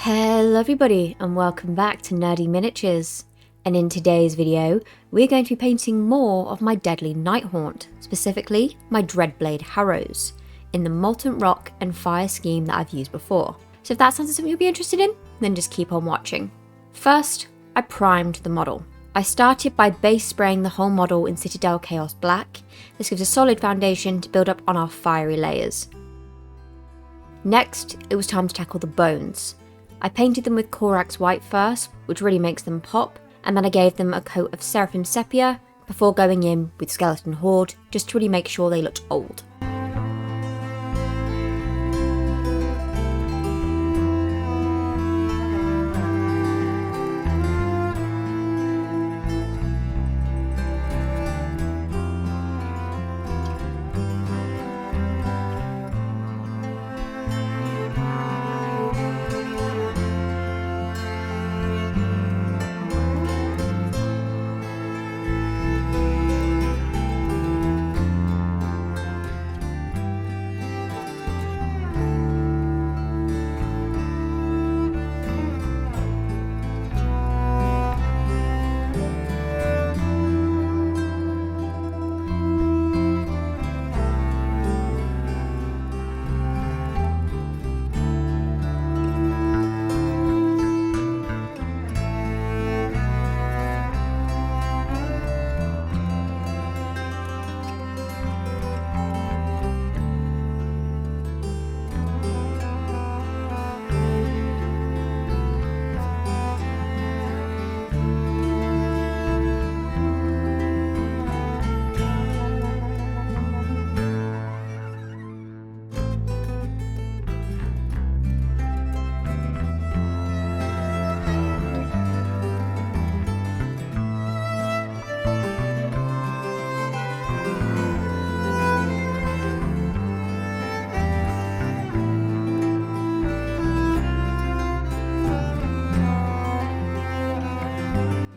Hello everybody and welcome back to Nerdy Miniatures, and in today's video we're going to be painting more of my deadly Nighthaunt, specifically my Dreadblade Harrows, in the molten rock and fire scheme that I've used before. So if that sounds like something you'll be interested in, then just keep on watching. First, I primed the model. I started by base spraying the whole model in Citadel Chaos Black. This gives a solid foundation to build up on our fiery layers. Next, it was time to tackle the bones. I painted them with Corax white first, which really makes them pop, and then I gave them a coat of Seraphim Sepia before going in with Skeleton Horde, just to really make sure they looked old.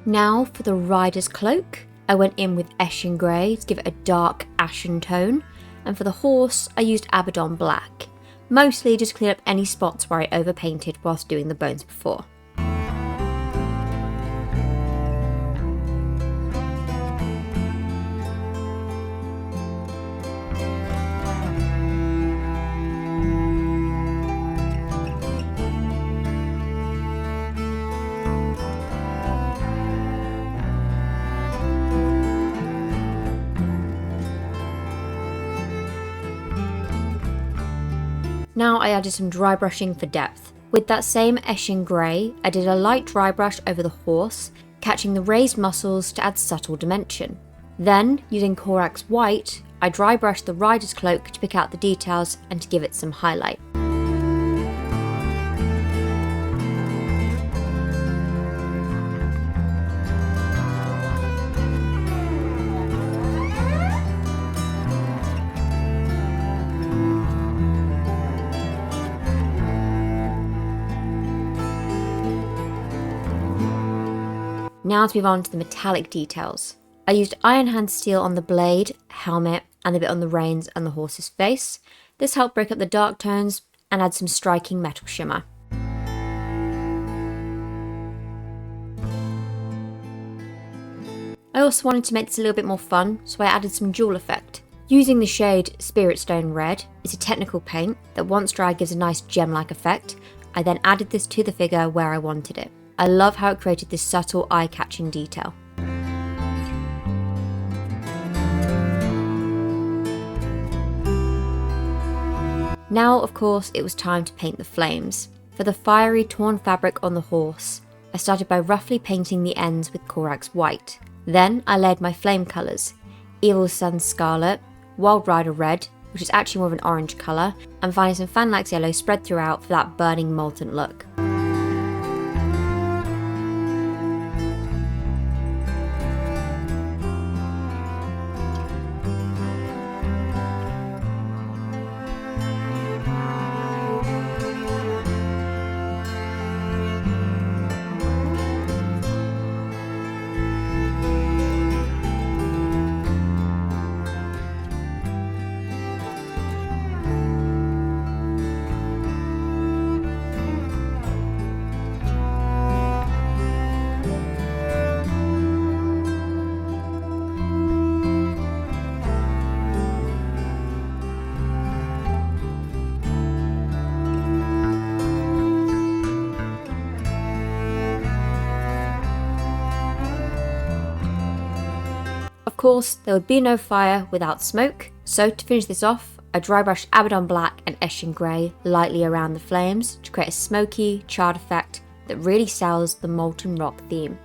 Now for the rider's cloak, I went in with Eshin Grey to give it a dark ashen tone, and for the horse I used Abaddon Black, mostly just to clean up any spots where I overpainted whilst doing the bones before. Now I added some dry brushing for depth. With that same Eshin Grey, I did a light dry brush over the horse, catching the raised muscles to add subtle dimension. Then, using Corax White, I dry brushed the rider's cloak to pick out the details and to give it some highlight. Now to move on to the metallic details. I used iron hand steel on the blade, helmet, and the bit on the reins and the horse's face. This helped break up the dark tones and add some striking metal shimmer. I also wanted to make this a little bit more fun, so I added some jewel effect. Using the shade Spirit Stone Red, it's a technical paint that once dry gives a nice gem-like effect. I then added this to the figure where I wanted it. I love how it created this subtle eye-catching detail. Now, of course, it was time to paint the flames. For the fiery torn fabric on the horse, I started by roughly painting the ends with Corax White. Then I layered my flame colours, Evil Sun Scarlet, Wild Rider Red, which is actually more of an orange colour, and finally some Fanlax Yellow spread throughout for that burning molten look. course, there would be no fire without smoke, so to finish this off, I dry brush Abaddon Black and Eshin Grey lightly around the flames to create a smoky, charred effect that really sells the molten rock theme.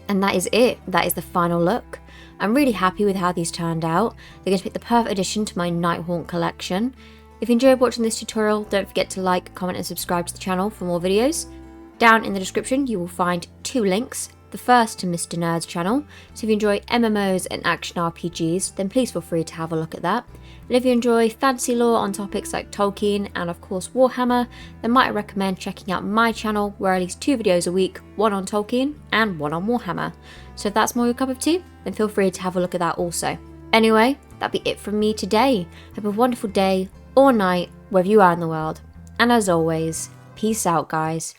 And that is it. That is the final look. I'm really happy with how these turned out. They're going to make the perfect addition to my Nighthaunt collection. If you enjoyed watching this tutorial, don't forget to like, comment and subscribe to the channel for more videos. Down in the description you will find 2 links. The first to Mr. Nerd's channel, so if you enjoy MMOs and action RPGs, then please feel free to have a look at that. And if you enjoy fantasy lore on topics like Tolkien and of course Warhammer, then might I recommend checking out my channel where at least 2 videos a week, one on Tolkien and one on Warhammer. So if that's more your cup of tea, then feel free to have a look at that also. Anyway, that'd be it from me today. Have a wonderful day or night, wherever you are in the world. And as always, peace out guys.